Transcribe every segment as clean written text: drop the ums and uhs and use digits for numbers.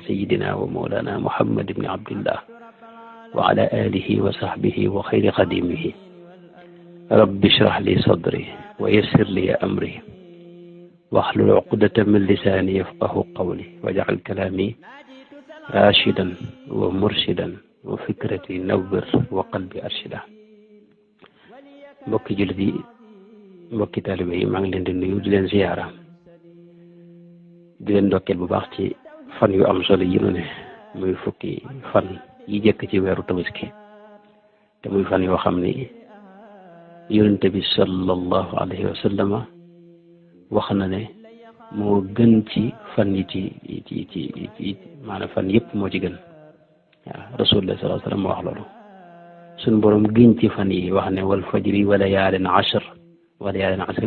سيدنا ومولانا محمد بن عبد الله وعلى آله وصحبه وخير خديمه رب اشرح لي صدري ويسر لي أمري واحلل عقدة من لساني يفقه قولي واجعل كلامي راشدا ومرشدا وفكرتي نور وقلبي أرشدا. mbokki jullit yi mbokki taalibe yi maa ngi leen di nuyu di leen ziyaara di leen ndokkeel bu baax ci fan yu am solo yi nu ne muy fukki fan yi jëkk ci weeru tabaski te muy fan yoo xam ni yonente bi sallallahu alayhi wa sallama wax na ne moo gën ci fan yi ci maanaam fan yëpp moo ci gën waaw rasulullah sallallahu alayhi wa sallam moo wax loolu suñ borom giñ ci fan yi wax ne wal fajri wa layaalin ashr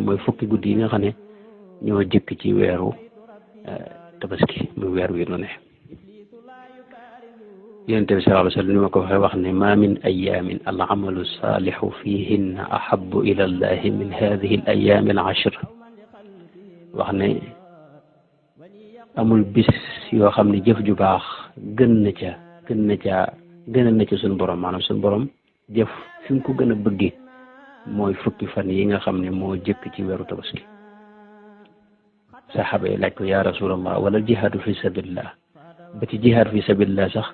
mooy fukki guddi yi nga xam ne ñoo jëkk ci weeru tabaski muy weer wi nu ne yonent bi sallallahu alayhi wa sallam ni ma ko waxee wax ne ma min ayamin al amalu saalixu fihinna ahabu ila allahi min hadihi al ayami al ashr wax ne amul bis yoo xam ne jëf ju baax gën na ca suñu borom maanaam suñu borom jëf fi mu ko gën a bëggee mooy fukki fan yi nga xam ne moo jëkk ci weeru tabaski saxaaba yi laaj ko ya rasulallah wala jihaadu fi sabilillah ba ci jihaad fi sabilillah sax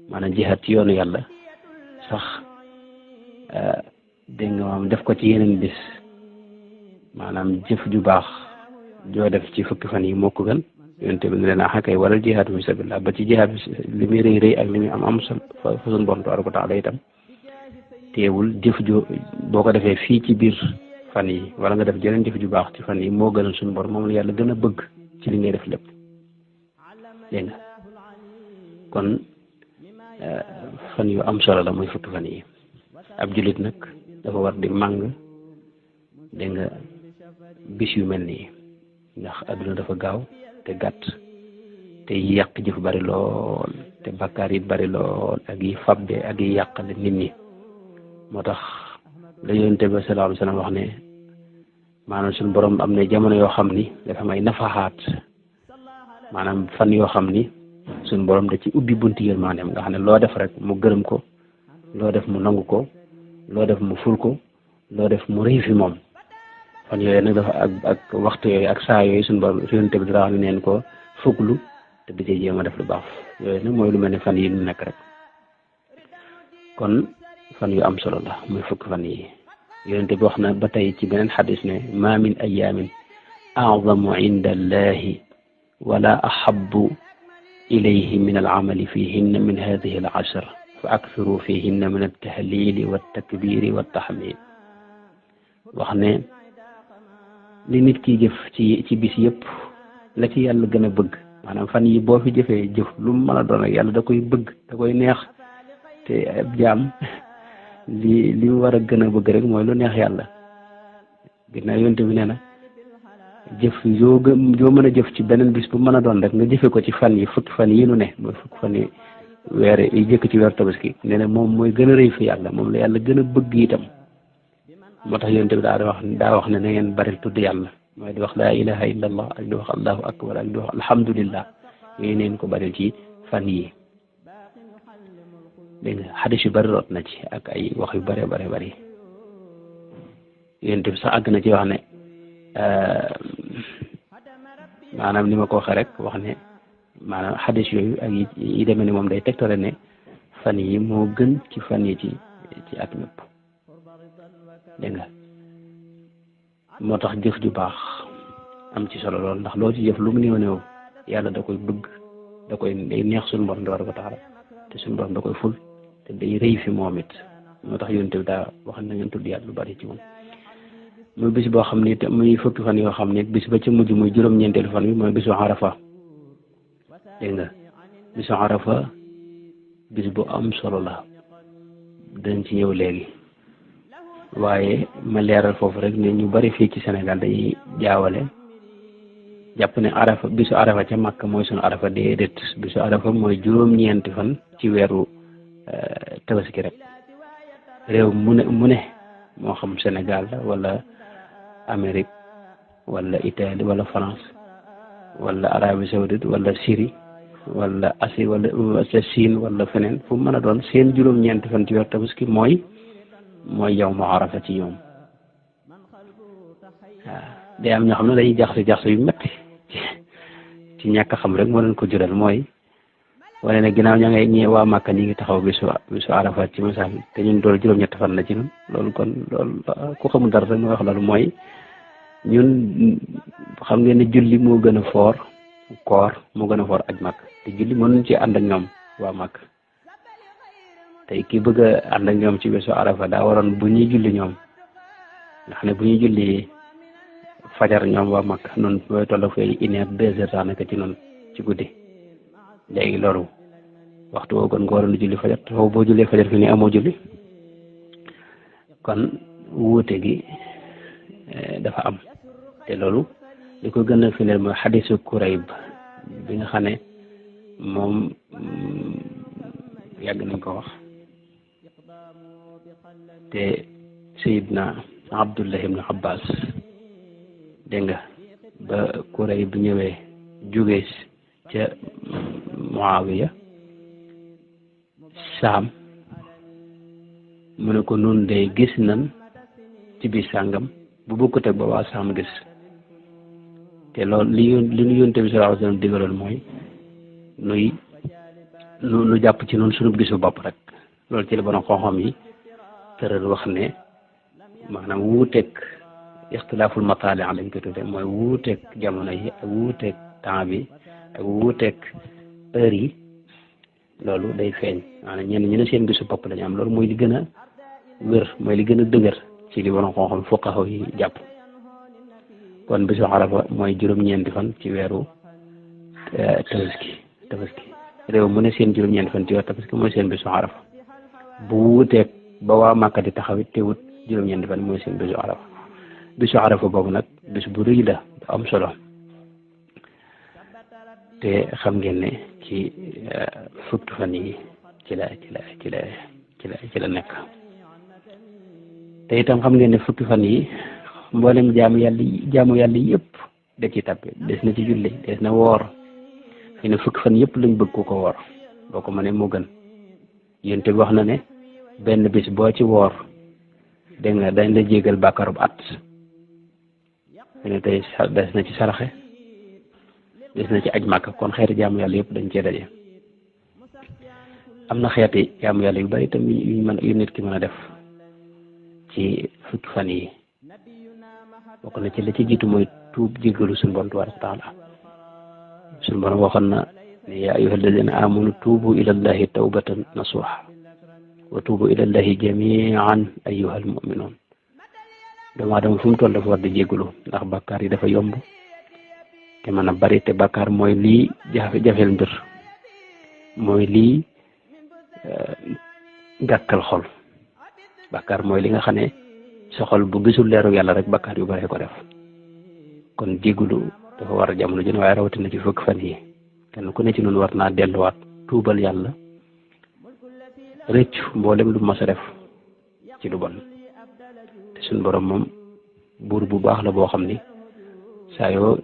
maanaam jihaad ci yoonu yàlla sax dégg nga maam def ko ci yeneen bis maanaam jëf ju baax joo def ci fukki fan yi moo ko gën yonte bi ne leen axa kay waral jihaad fi sabilillah ba ci jihaad li muy rëy ak li muy am sol fa suñu borom tabaaraka wa taala itam teewul jëf ju boo ko defee fii ci biir fan yi wala nga def jeneen jëf ju baax ci fan yi moo gënal suñu borom moom la yàlla gën a bëgg ci li ngay def lépp dégg nga kon fan yu am solo la muy fukki fan yi ab jullit nag dafa war di màng dégg nga bis yu mel nii ndax adduna dafa gaaw te gàtt te yàq jëf bari lool te bakkaar yi bari lool ak yi fabde ak yi yàqale nit ñi moo tax la yonent bi sallallahu alayhi wa sallam wax ne maanaam suñu borom am na jamono yoo xam ni dafa may nafaxaat maanaam fan yoo xam ni suñu borom da ci ubbi bunti yërmandeem nga xam ne loo def rek mu gërëm ko loo def mu nangu ko loo def mu ful ko loo def mu rëy fi moom fan yooyu nag dafa ak waxtu yooyu ak saa yooyu suñu borom yonent bi dara wax ne neen ko fuglu te di ci jéem a def lu baax yooyu nag mooy lu mel ne fan yi ñu nekk rek kon fan yu am solo la muy fukki fan yi yonent bi wax na ba tey ci beneen xadis ne ma min ayamin a'zamu inda allahi wala ahabbu ilayhi min al'amali fihinna min hadihi al-ashr fa akthiru fihinna min at-tahlili wat-takbiri wat-tahmid wax ne li nit ki jëf ci bis yëpp la ci yàlla gën a bëgg maanaam fan yi boo fi jëfee jëf lu mu mën a doon ak yàlla da koy bëgg da koy neex te ab jaam li mu war a gën a bëgg rek mooy lu neex yàlla ginnaaw yonte bi nee na jëf yoo mën a jëf ci beneen bis bu mën a doon rek nga jëfe ko ci fan yi fukki fan yi nu ne mooy fukki fan yi weer yi jëkk ci weer tabaski nee na moom mooy gën a rëy fi yàlla moom la yàlla gën a bëgg itam moo tax yonte bi daa wax ne na ngeen bari tudd yàlla mooy di wax laa ilaha illa allah ak di wax allahu akbar ak di wax alhamdulillah yooyu neen ko bari ci fan yi dégg nga xadis yu bari root na ci ak ay wax yu bari yonte bi sax àgg na ci wax ne maanaam ni ma ko waxee rek wax ne maanaam xadis yooyu ak yi demee ne moom day tegtale ne fan yi moo gën ci fan yi ci at mépp dégg nga moo tax jëf ju baax am ci solo lool ndax loo ci jëf lu mu néew yàlla da koy bëgg day neex suñu borom tabaaraka wa taala te suñu borom da koy ful te day rëy fi moom it moo tax yonent bi daa wax na ngeen tudd yàlla lu bari ci moom muy bis boo xam ne muy fukki fan yoo xam ne bis ba ca mujj muy juróom-ñeenteelu fan bi mooy bisu arafa dégg nga bisu arafa bis bu am solo la dañ ci ñëw léegi waaye ma leeral foofu rek ne ñu bari fii ci Sénégal dañuy jaawale jàpp ne arafa bisu arafa ca Makka mooy sunu arafa déedéet bisu arafa mooy juróom-ñeenti fan ci weeru tabaski rek réew mu ne moo xam Sénégal la wala Amérique wala Italie wala France wala Arabie Saoudite wala Syrie wala asi wala ca Siin wala feneen fu mu mën a doon seen juróom-ñeenti fan ci weer tabaski mooy yow mu arafa ci ñoom waaw day am ñoo xam ne dañuy jaxase yu metti ci ñàkk a xam rek moo leen ko jural mooy wane ne ginnaaw ña ngay ñi waa Màkka ñi ngi taxaw bisu arafa ci misaal te ñun doolu juróom-ñetti fan la ci ñun loolu kon loolu ku xamul dara rek mooy wax loolu mooy ñun xam ngeen ne julli moo gën a foor koor moo gën a foor aj Màkka te julli mënuñ ci ànd ak ñoom waa Màkka tey ki bëgg a ànd ak ñoom ci bisu arafa daa waroon bu ñuy julli ñoom nga xam ne bu ñuy julli fajar ñoom waa Màkka noonu booy toll fay 1 heure 2 heures sax naka ci noonu ci guddi léegi loolu waxtu woo kon nga waroon julli fajar te foofu boo jullee fajar fi ni amoo julli kon wuute gi dafa am te loolu li ko gën a firndeel mooy xadisu Kurayb bi nga xam ne moom yàgg nañ ko wax te Seydina Abdullah ibn Abbas dégg nga ba Kurayb bi ñëwee jóge ca Muawiya Saam mu ne ko nun de gis nan ci biir sàngam bu bokkut ak ba waa Saam gis te loolu li ñu yónte bi sallallahu alayhi wasallam digaloon mooy nu jàpp ci noonu sunu gisu bopp rek loolu ci la borom xam-xam yi tëral wax ne maanaam wuuteeg ixtilaaful mataali lañ ko tudde mooy wuuteeg jamono yi ak wuuteeg temps bi ak wuuteeg heure yi loolu day feeñ maanaam ñenn ñu ne seen gisu bopp lañu am loolu mooy li gën a wér mooy li gën a dëgër ci li borom xam-xam fuqaha yi jàpp kon bisu arafa mooy juróom-ñeenti fan ci weeru tabaski réew mu ne seen juróom-ñeenti fan ci weeru tabaski mooy seen bisu arafa bu wuuteeg ba waa Màkka di taxawit te wut juróom-ñeenti fan mooy seen bisu arafa boobu nag bis bu rëy la bu am solo te xam ngeen ne ci fukki fan yi ci la nekk te itam xam ngeen ne fukki fan yi mboolem jaamu yàlla yëpp da ci tàbbi des na ci julli des na woor fi ne fukki fan yëpp lañ bëgg ko woor boo ko mënee moo gën yéen te wax na ne benn bis boo ci woor dégg nga dañ la jégal bàkkaarub at fi ne tey des na ci saraxe des na ci aj Màkka kon xeeti jaamu yàlla yëpp dañ cee daje am na xeeti jaamu yàlla yu bari itam yu nit ki mën a def ci fukki fan yi bokk na ci la ci jiitu mooy tuub jéggalu suñu borom tabaaraka wa taala suñu borom waxoon na ne yaa ayyuha alladina amanu tuubu ila llahi tawbatan nasuha wa tuubu ila llahi jamian ayyuha almuminuun doomu aadama fu mu toll dafa war di jéggalu ndax bàkkaar yi dafa yomb te mën a bari te bàkkaar mooy lii jafeel mbir mooy lii gàkkal xol bàkkaar mooy li nga xam ne sa xol bu gisul leeru yàlla rek bàkkaar yu bari ko def kon jéggalu dafa war a jamono jën waaye rawatina ci fukki fan yi kenn ku ne ci noonu war naa delluwaat tuubal yàlla rëccu mboolem lu mas a def ci lu bon te suñ borom moom buur bu baax la boo xam ni saa yoo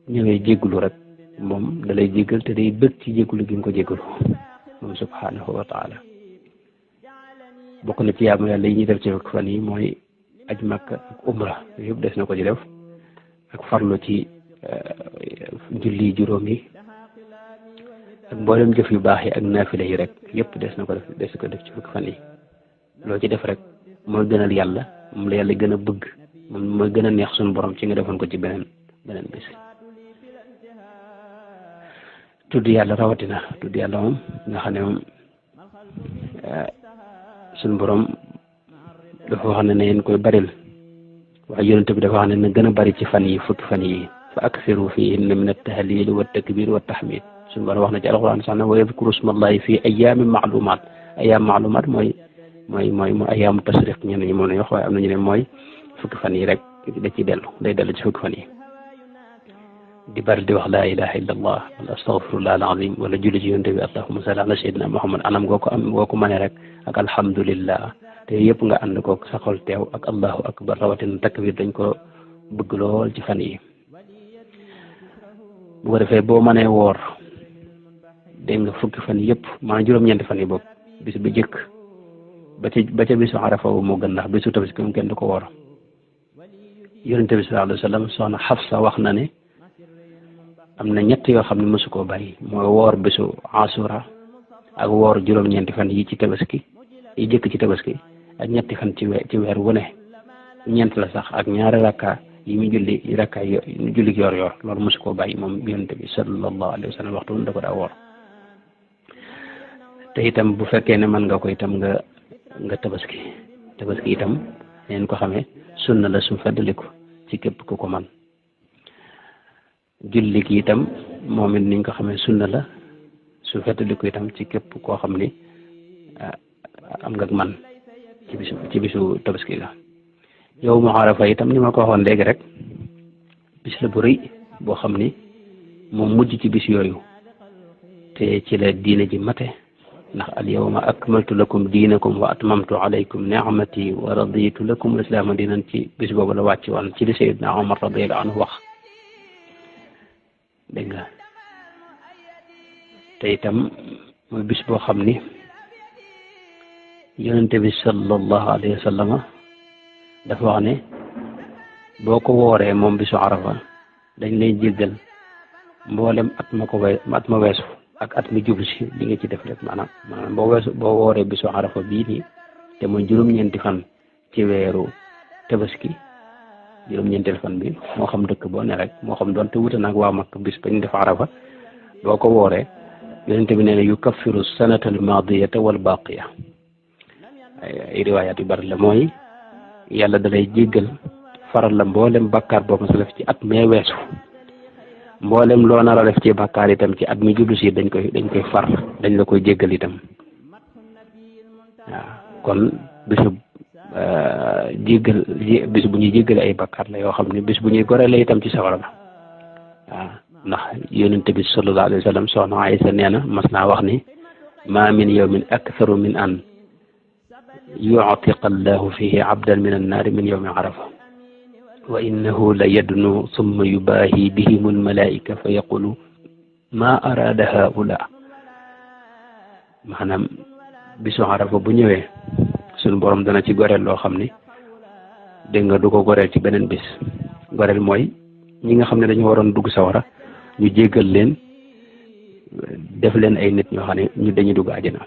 ñëwee jéggalu rek moom da lay jéggal te day bëgg ci jéggalu gi nga ko jéggalu moom subhanahu wa taala bokk na ci yaamu yàlla yi ñuy def ci fukki fan yi mooy aj Makka ak umra yëpp des na ko ci def ak farlu ci julli juróom yi ak mboolem jëf yu baax yi ak naafila yi rek yëpp des na ko def ci fukki fan yi loo ci def rek mooy gënal yàlla moom la yàlla gën a bëgg moom mooy gën a neex suñu borom ci nga defoon ko ci beneen bés tudd yàlla rawatina tudd yàlla moom nga xam ne moom suñu borom dafa wax ne yéen koy baril waaye yonent bi dafa wax ne na gën a bari ci fan yi fukki fan yi fa aksiru fiihinna min at-tahlil wa at-takbir wa at-tahmid suñu borom wax na ci alquran sax ne wa yadkuru smallahi fi ayyamin ma'lumat ayyam ma'lumat mooy ayyaamu tashriq ñenn ñi moom la ñu wax waaye am na ñu ne mooy fukki fan yi rek da ciy day dellu ci fukki fan yi di bari di wax laa ilaha illa allah wala astaghfirullah al-azim wala julli ci yonent bi allahumma salli ala sayyidina muhammad anam goo ko mënee rek ak alhamdulillah te yëpp nga ànd ko sa xol teew ak allahu akbar rawatina takbir dañ ko bëgg lool ci fan yi bu ko defee boo mënee woor dégg nga fukki fan yëpp maanaam juróom-ñeenti fan yi bopp bis bi jëkk ba ca bisu arafa moo gën ndax bisu tabaski moom kenn du ko woor yonente bi sallallahu alayhi wa sallam soxna Xafsa wax na ne am na ñett yoo xam ne mosu koo bàyyi mooy woor bisu asura ak woor juróom-ñeenti fan yi ci tabaski yi jëkk ci tabaski ak ñetti fan ci weer wu ne ñeent la sax ak ñaari rakka yi mu julli rakka yi julli yor yor loolu mosu koo bàyyi moom yonente bi sallallahu alayhi wa sallam waxtu da ko daa woor te itam bu fekkee ne mën nga ko itam nga tabaski itam neen ko xamee sunna la su feddaliku ci képp ku ko man julli gi itam moom it niñ ko xamee sunna la su feddaliku itam ci képp koo xam ni am nga man ci bisu tabaski la yow mu Arafa itam ni ma ko waxoon léegi rek bis la bu rëy boo xam ni moom mujj ci bis yooyu te ci la diine ji mate ndax al yawma akmaltu lakum diinakum wa atmamtu alaykum ni'mati wa raditu lakum al-islaama diinan ci bis boobu la wàcc woon ci li Seydina Omar radiyallahu anhu wax dégg nga te itam mooy bis boo xam ni yonente bi sallallahu alayhi wa sallama dafa wax ne boo ko wooree moom bisu Arafa dañ lay jéggal mboolem at ma weesu ak at mi jublu si li nga ci def rek maanaam boo wooree bisu Arafa bii nii te mooy juróom-ñeenti fan ci weeru tabaski juróom-ñeenteel fan bi moo xam dëkk boo ne rek moo xam doonte wuute nag waa Makka bis bañ def Arafa boo ko wooree yonente bi nee na yukaffiru sanata al maadiyata wal baqiya ay riwaayaat yu bari la mooy yàlla dalay jéggal faral la mboolem bakkaar boo ma sa def ci at mee weesu mboolem loo nar a def ci bakkaar itam ci at mi jublu si dañ koy far dañ la koy jéggal itam waaw kon bisu bis bu ñuy jéggale ay bakkaar la yoo xam ne bis bu ñuy gorele itam ci sawara la waaw ndax yonente bi sallallahu alayhi wa sallam soxna Aysa nee na mas naa wax ni ma min yawmin aktharu min an yu'tiqa allahu fihi abdan min annaari min yawmi arafa wa innahu la yadnu summa yubaahi bihim almalaika fa yaqulu ma arada haula maanaam bisu arafa bu ñëwee suñu borom dana ci goreel loo xam ni dégg nga du ko goreel ci beneen bis goreel mooy ñi nga xam ne dañu waroon dugg sawara ñu jéggal leen def leen ay nit ñoo xam ne ñu dañuy dugg àjjana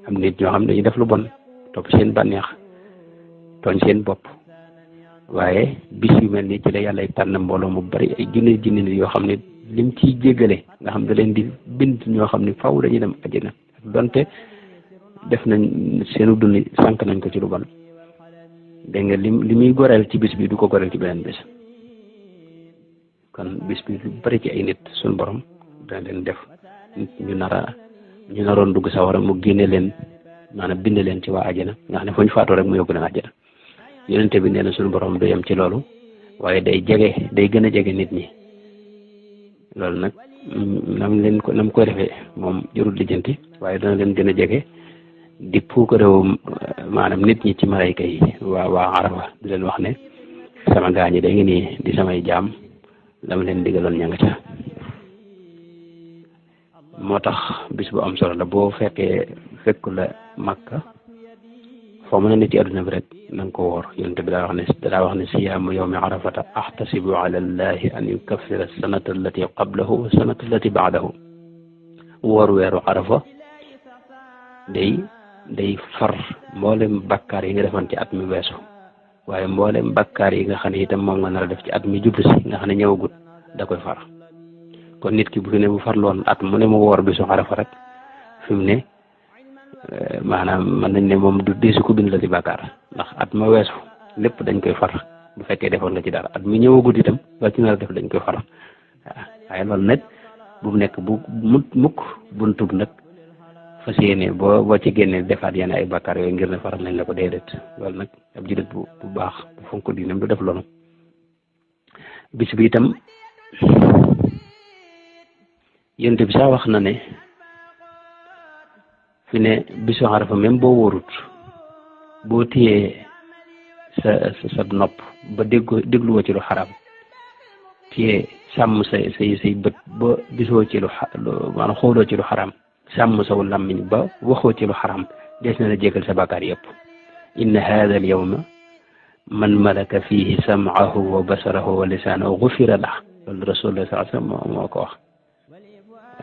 am nit ñoo xam ne dañuy def lu bon topp seen bànneex tooñ seen bopp waaye bis yu mel ni ci la yàlla tànn mbooloo mu bari ay junne nit yoo xam ne lim ciy jéggale nga xam ne leen di bind ñoo xam ne faw dañuy dem àjjana donte def nañ seenu dund sànq nañ ko ci lu bon dégg nga li muy goreel ci bis bi du ko goreel ci beneen bis kon bis bi lu bari ci ay nit suñu borom dana leen def ñu naroon dugg sawara mu génne leen maanaam bind leen ci waa àjjana nga xam ne fu ñu faatoo rek mu yóbbu leen àjjana yonente bi nee na suñu borom du yem ci loolu waaye day gën a jege nit ñi loolu nag nam koy defee moom jërul lijjanti waaye dana leen gën a jege di puukarewu maanaam nit ñi ci malayka yi waa Arafa di leen wax ne sama gaañi da ngi nii di samay jaam dama leen digaloon ña nga ca moo tax bis bu am solo la boo fekku la Makka foo mën a nit ci adduna bi rek na nga ko woor yonent bi daa wax ne siyaamu yawmi arafata ahtasibu ala allahi an yukaffira sanata allati qablahu wa sanata allati baadahu woor weeru arafa day far mboolem bakkaar yi nga defoon ci at mi weesu waaye mboolem bakkaar yi nga xam ne itam moom nga nar a def ci at mi jublu si nga xam ne ñëwagut da koy far kon nit ki bu fi ne bu farloon at mu ne mu woor bisu arafa rek fi mu ne maanaam mën nañ ne moom du deesu ko bind la ci bàkkaar ndax at ma weesu lépp dañ koy far bu fekkee defoon nga ci dara at mi ñëwagut itam loo ci nar a def dañ koy far waaw waaye loolu nag bu mu nekk bu mukk buntub nag fas yéene boo ci génnee defaat yenn ay bàkkaar yooyu ngir ne faral nañ la ko déedéet loolu nag ab jullit bu baax bu fonk diinam du def loolu bis bi itam yonent bi sax wax na ne fi ne bisu Arafa même boo wóorut boo téyee sa nopp ba dégluwoo ci lu xaraam téyee sàmm say bët ba gisoo ci lu maanaam xooloo ci lu xaraam sàmm saw làmmiñ ba waxoo ci lu xaram des na la jégal sa bàkkaar yëpp inna hada al yawma man malaka fihi sam'ahu wa basarahu wa lisaanahu gufira lah loolu rasulullah sallallahu alayhi wa sallam moo ko wax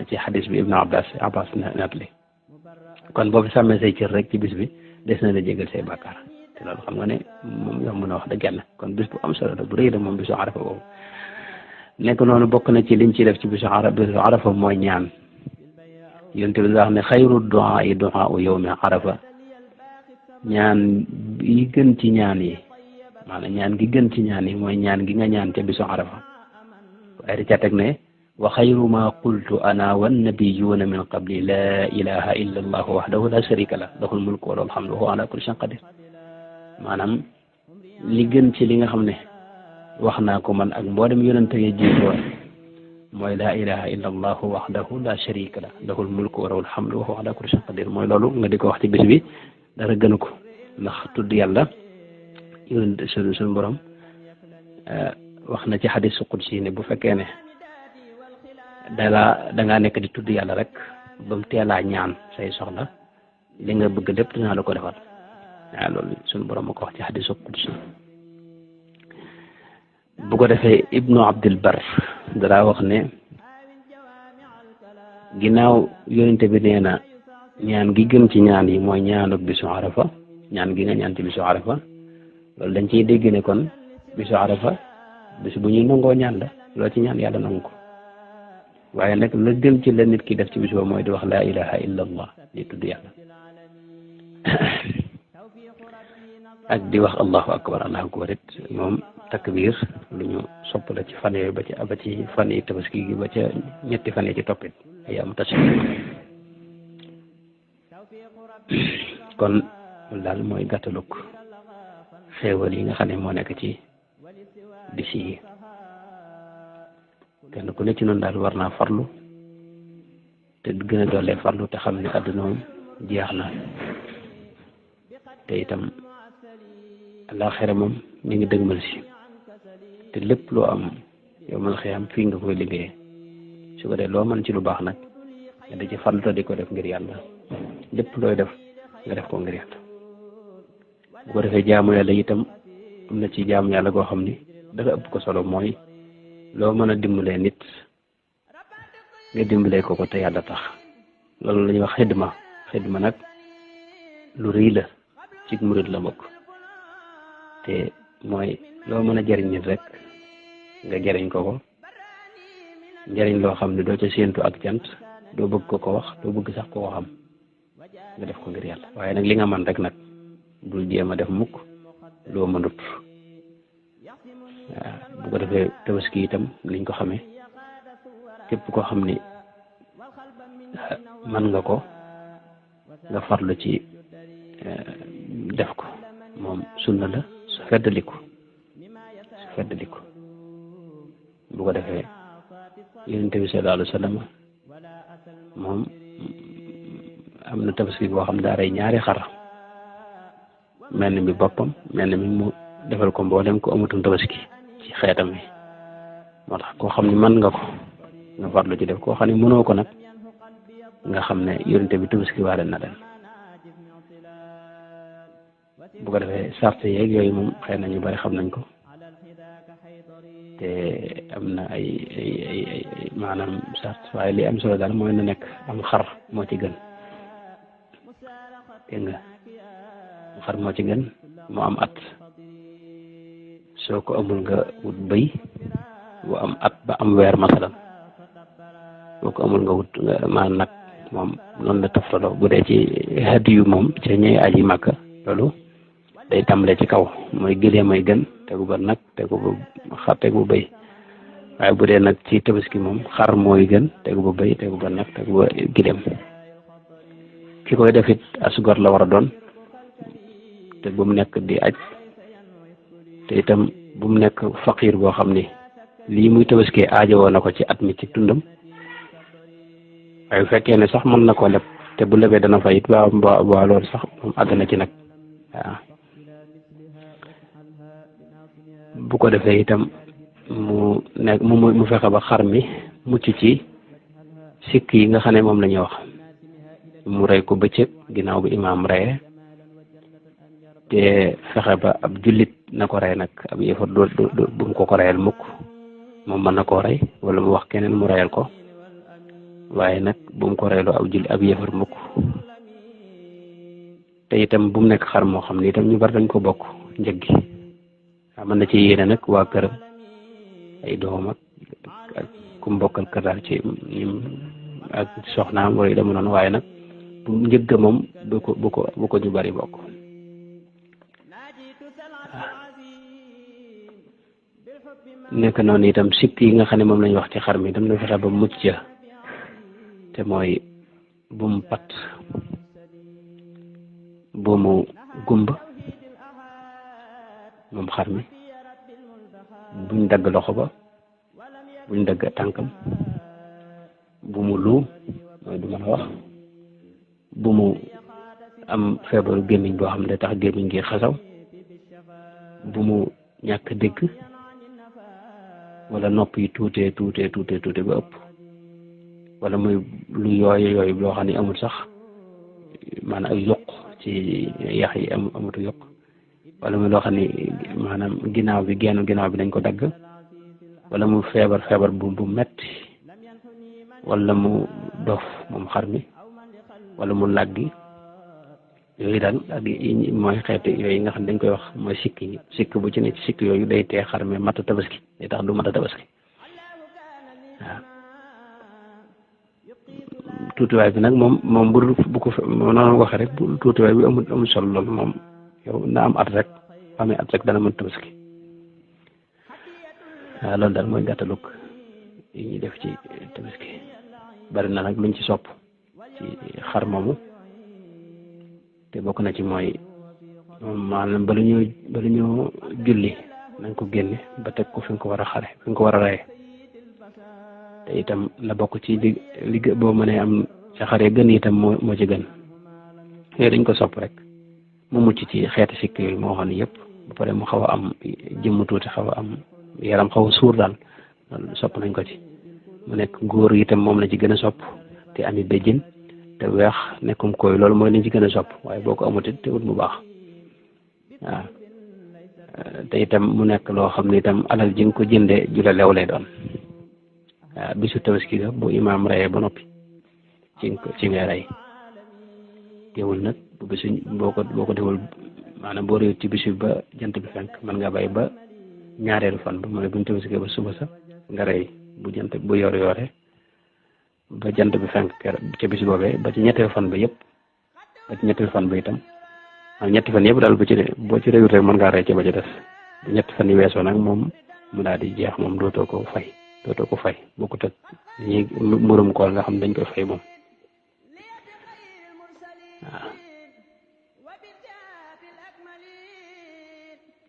ci xadis bi ibnu abbas natli kon boo fi sàmmee say cër rek ci bis bi des na la jégal say bàkkaar te loolu xam nga ne moom yomb na wax dëgg yàlla kon bis bu am solo la bu rëy la moom bisu arafa boobu nekk noonu bokk na ci liñ ci def ci bisu arafa mooy ñaan yonent bi wax ne xayru du'a yi du'a u yawmi arafa ñaan yi gën ci ñaan yi maanaam ñaan gi gën ci ñaan yi mooy ñaan gi nga ñaan ca bisu arafa waaye di ca teg ne wa xayru ma qultu ana wannabiyuuna min qabli la ilaha illa allah wahdahu la sharika lah lahul mulku wa lahul hamdu wa huwa ala kulli shay'in qadir maanaam li gën ci li nga xam ne wax naa ko man ak mboolem yonente yi jiitoo mooy laa ilaha illa allahu wahdahu la sharika la lahul mulku wa lahul hamdu wa huwa ala kulli shay'in qadir mooy loolu nga di ko wax ci bis bi dara gënu ko ndax tudd yàlla yonente suñu borom wax na ci xadisu qudsi ne bu fekkee ne dangaa nekk di tudd yàlla rek ba mu teelaa ñaan say soxla li nga bëgg lépp dinaa la ko defal waaw loolu suñu borom ma ko wax ci xadisu qudsi bu ko defee ibnu abdul bar dara wax ne ginnaaw yonente bi nee na ñaan gi gën ci ñaan yi mooy ñaanu bisu arafa ñaan gi nga ñaan ci bisu arafa loolu dañ ciy dégg ne kon bisu arafa bisu bu ñuy nangoo ñaan la loo ci ñaan yàlla nangu ko waaye nag la gën ci la nit ki def ci bisu ba mooy di wax laa ilaha illa allah di tudd yàlla ak di wax allahu akbar it moom takbir lu ñu sopp la ci fan yooyu ba ci fan yi tabaski gi ba ca ñetti fan yi ci toppit ay am tashrik kon loolu daal mooy gàttalug xéewal yi nga xam ne moo nekk ci bis yi kenn ku ne ci noonu daal war naa farlu te gën a doolee farlu te xam ne àdduna moom jeex na te itam alaaxira moom mi ngi dëgmal si te lépp loo am yawmal xiyaam fii nga koy liggéeyee su ko dee loo mën ci lu baax nag nga da ci farlu te di ko def ngir yàlla lépp looy def nga def ko ngir yàlla bu ko defee jaamu yàlla itam am na ci jaamu yàlla goo xam ni dafa ëpp ko solo mooy loo mën a dimbalee nit nga dimbalee ko te yàlla tax loolu la ñuy wax xidma nag lu rëy la ci murid la bokk te mooy loo mën a jariñ nit rek nga jariñ ko njariñ loo xam ne doo ca séentu ak jant doo bëgg ko wax doo bëgg sax ko xam nga def ko ngir yàlla waaye nag li nga man rek nag bul jéem a def mukk loo mënut waaw bu ko defee tabaski itam liñ ko xamee képp koo xam ni man nga ko nga farlu ci def ko moom sunna la su feddaliku bu ko defee yonent bi sallallahu alayhi wa sallam moom am na tabaski boo xam daa rey ñaari xar mel ni bi boppam mel ni mi mu defal ko mboolem ko amutum tabaski ci xeetam bi moo tax koo xam ne mën nga ko nga farlu ci def koo xam ne mënoo ko nag nga xam ne yonent bi tabaski waale na leen bu ko defee sart yeeg yooyu moom xëy na ñu bari xam nañ ko te am na ay maanaam sart waaye li am solo daal mooy na nekk am xar moo ci gën dégg nga xar moo ci gën moo am at soo ko amul nga wut bëy bu am at ba am weer masalan boo ko amul nga wut maa nag moom noonu la toftaloo bu dee ci hadiyu moom ca ñëw aji màkka loolu day tàmbale ci kaw mooy gëlee may gën tegu ba nag tegu ba xar tegu ba bëy waaye bu dee nag ci tabaski moom xar mooy gën tegu ba bëy tegu ba nag tegu ba gileem ki koy def it asgor la war a doon te bu mu nekk di aj te itam bu mu nekk faqiir boo xam ni lii muy tabaski aajowoo na ko ci at mi ci tundam waaye bu fekkee ne sax mën na koo leb te bu lebee dana fay it waa loolu sax moom àgg na ci nag waaw bu ko defee itam mu nekk mu fexe ba xar mi mucc ci sikk yi nga xam ne moom la ñuy wax mu rey ko bëccëg ginnaaw bi imaam reye te fexe ba ab jullit na ko rey nag ab yëfar bu mu ko reyal mukk moom mën na koo rey wala mu wax keneen mu reyal ko waaye nag bu mu ko reyloo ab yëfar mukk te itam bu mu nekk xar moo xam ne itam ñu bari dañ ko bokk njëg gi waaw mën na ci yéene nag waa këram ay doom ak ku mu bokkal kër daal ci ak soxnaam wala yu dem noonu waaye nag bu njëgg moom bu ko ñu bari bokk waaw nekk noonu itam sikk yi nga xam ne moom lañ wax ci xar mi itam na fexe ba mucc ja te mooy bu mu pat bu mu gumba moom xar mi buñ dagg loxo ba buñ dagg tànkam bu mu lu mooy du mën a wax bu mu am feebaru gémmiñ boo xam ne tax gémmiñ gi xasaw bu mu ñàkk dégg wala nopp yi tuutee ba ëpp wala muy lu yooyu loo xam ne amul sax maanaam ay yokk ci yax yi amatu yokk wala muy loo xam ne maanaam ginnaaw bi dañ ko dagg wala mu feebar bu metti wala mu dof moom xar mi wala mu làggi yooyu daal ak mooy xeeti yooyu nga xam ne dañ koy wax mooy sikk bu ci ne ci sikk yooyu day tee xar mi mata tabaski day tax du mata tabaski waaw tuutiwaay bi nag moom bu ko noonu waxee rek bu tuutiwaay bi amul solo loolu moom yow na am at rek amee at rek dana mën tabaski waaw loolu daal mooy gàttalug yi ñuy def ci tabaski bari na nag luñ ci sopp ci xar moomu te bokk na ci mooy maanaam bala ñoo julli nañ ko génne ba teg ko fi nga ko war a xare fi nga ko war a reye te itam la bokk ci li boo mënee am sa xare gën itam moo ci gën yooyu dañ ko sopp rek mu mucc ci xeeti sikk yooyu moo xam ne yëpp ba pare mu xaw a am jëmm tuuti xaw a am yaram xaw a suur daal loolu sopp nañ ko ci mu nekk góor itam moom la ci gën a sopp te ami béjjën te weex nekkum koy loolu mooy lañ ci gën a sopp waaye boo ko amutit te wut mu baax waaw te itam mu nekk loo xam ne itam alal ji nga ko jëndee ju la lew lay doon waaw bisu tabaski ga bu imaam reyee ba noppi ci ngay rey teewul nag bu bisu boo ko deful maanaam boo réew ci bisu ba jant bi fenk mën nga bay ba ñaareelu fan ba mooy buñ tabaski ba suba sa nga rey bu yoore ba jant bi fenk ca bis boobee ba ci ñetteelu fan ba yëpp ba ci ñetteelu fan ba itam ñetti fan yëpp daal boo ci réewut rek mën ngaa rey ca ba ci des bu ñetti fan yi weesoo nag moom mu daal di jeex moom dootoo ko fay bokkut ak ñi murum koor nga xam dañ koy fay moom waaw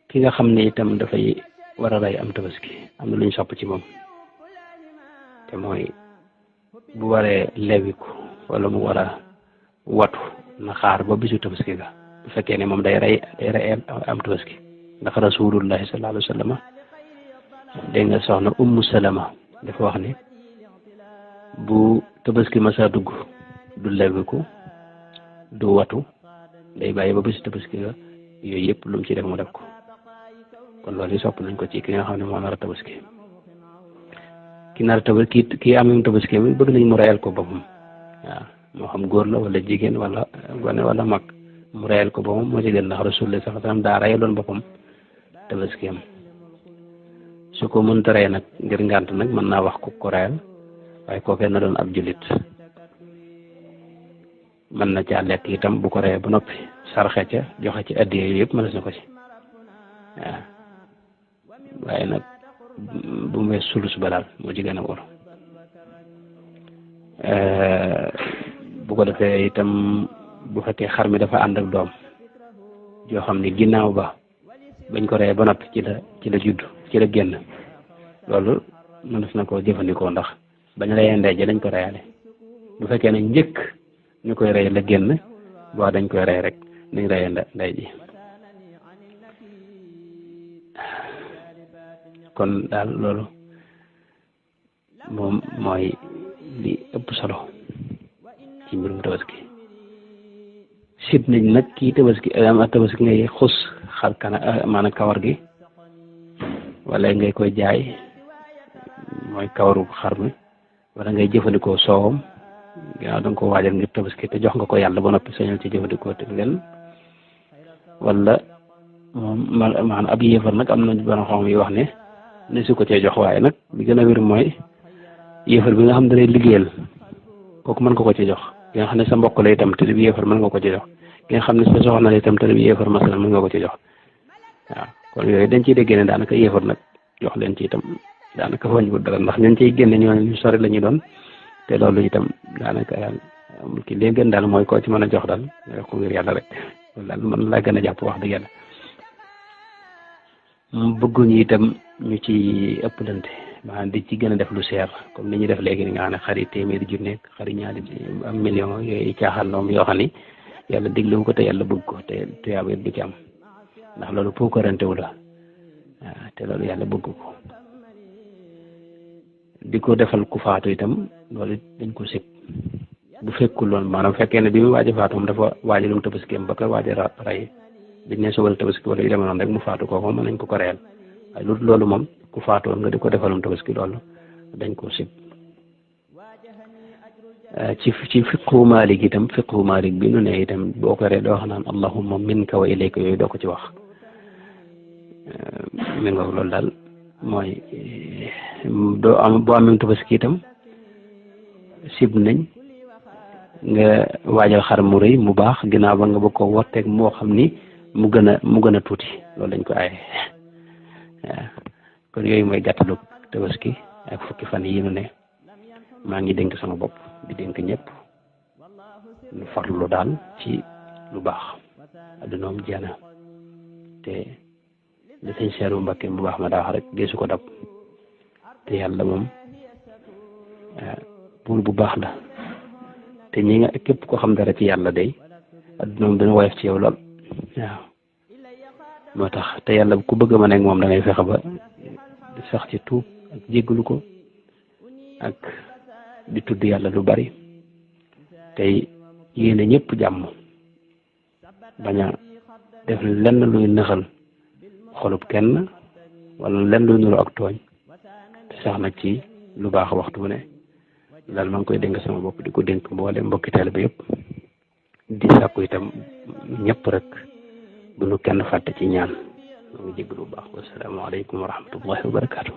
ki nga xam ne itam dafay war a rey am tabaski am na lu ñu sopp ci moom te mooy bu waree lewiku wala mu war a watu na xaar ba bisu tabaski ga bu fekkee ne moom day rey am tabaski ndax rasulullahi sallallahu alayhi wa sallam dégg nga soxna ummu salama dafa wax ne bu tabaski masa dugg du lewiku du watu day bàyyi ba bisu tabaski ga yooyu yëpp lu mu ci def mu def ko kon loolu yi sopp nañ ko ci ki nga xam ne moo nar a tabaski ki nar a tabaski kii amee tabaski bi bëgg nañ mu reyal ko boppam waaw moo xam góor la wala jigéen wala gone wala mag mu reyal ko boppam moo ci gën ndax rasulullah sax tam daa reyaloon boppam tabaski am su ko mënta rey nag ngir ngànt nag mën naa wax ko reyal waaye kookee na doon ab jullit mën na caa lekk itam bu ko reyee ba noppi sarxe ca joxe ci addiya yooyu yëpp mënees na ko ci waaw waaye nag bu mu wees sulus ba daal moo ci gën a wóor bu ko defee itam bu fekkee xar mi dafa ànd ak doom joo xam ne ginnaaw ba bañ ko reyee ba noppi ci la judd ci la génn loolu mënees na koo jëfandikoo ndax bañ reyee ndey ji dañ ko reyaale bu fekkee ne njëkk ñu koy rey la génn boo dañ koy rey rek dañ reyee ndey ji kon daal loolu moom mooy li ëpp solo ci mbirum tabaski sib nañ nag kii tabaski ngay xus xar kana maanaam kawar gi wala ngay koy jaay mooy kawaru xar mi wala ngay jëfandikoo soowam ginnaaw da nga ko waajal ngir tabaski te jox nga ko yàlla ba noppi sañal ci jëfandikoo te leen wala moom maanaam ab yéefar nag am na benn xam yi wax ne su ko cee jox waaye nag li gën a wér mooy yéefar bi nga xam ne day liggéeyal kooku mën nga ko ci jox ki nga xam ne sa mbokk la itam te bi yéefar mën nga ko ci jox ki nga xam ne sa soxna la itam te bi yéefar masalan mën nga ko ci jox waaw kon yooyu dañ ciy déggee ne daanaka yéefar nag jox leen ci itam daanaka wàññiwul dara ndax ñun ciy génne ñooñu ñu sori la ñu doon te loolu itam daanaka amul ki léegi gën daal mooy koo ci mën a jox daal nga jox ko ngir yàlla rek loolu daal mën laa gën a jàpp wax dëgg yàlla bëgguñu itam ñu ci ëppalante maanaam di ci gën a def lu seer comme ni ñuy def léegi ni nga xam ne xari téeméeri junne xari ñaari am million yooyu caaxaan loom yoo xam ni yàlla diglewu ko te yàlla bëgg ko te tuyaaba it du ci am ndax loolu puukarantewu la waaw te loolu yàlla bëgg ko di ko defal ku faatu itam loolu dañ ko sib bu fekkul loolu maanaam fekkee ne bi mu waaj a faatu moom dafa waajalum tabaskeem ba ko waaj a rey biñ ne suba tabaski wala yu demee noonu rek mu faatu kooku mën nañ ko reyal waaye loolu moom ku faatoon nga di ko defalum tabaski loolu dañ ko sib ci fiqhu Maalik itam fiqhu Maalik bi nu ne itam boo ko ree doo wax naan allahumma minka wa ilayka yooyu doo ko ci wax mi nga loolu daal mooy boo amee tabaski itam sib nañ nga waajal xar mu rëy mu baax ginnaaw ba nga bëgg ko wotteeg moo xam ni mu gën a tuuti loolu dañ ko aaye waaw kon yooyu mooy gàttalu tabaski ak fukki fan yi nu ne maa ngi dénk sama bopp di dénk ñëpp lu farlu daal ci lu baax addunoom jeena te li sëñ Seeru Mbakke bu baax ma daa wax rek deesu ko dab te yàlla moom buur bu baax la te ñi nga képp ko xam dara ci yàlla day addunoom dana woyof ci yow lool waaw moo tax te yàlla ku bëgg ma nekk moom da ngay fexe ba sax ci tuub ak jéggalu ko ak di tudd yàlla lu bari tey yéene ñëpp jàmm bañ a def lenn luy nëxal xolub kenn wala lenn luy nuru ak tooñ te sax nag ci lu baax waxtu bu ne daal maa ngi koy dénk sama bopp di ko dénk mboole mbokki taalibe bi yëpp di sàkku itam ñëpp rek bu nu kenn fàtte ci ñaan maa ngi jégg lu baax wasalaamaaleykum wa rahmatullahi wa barakaatu.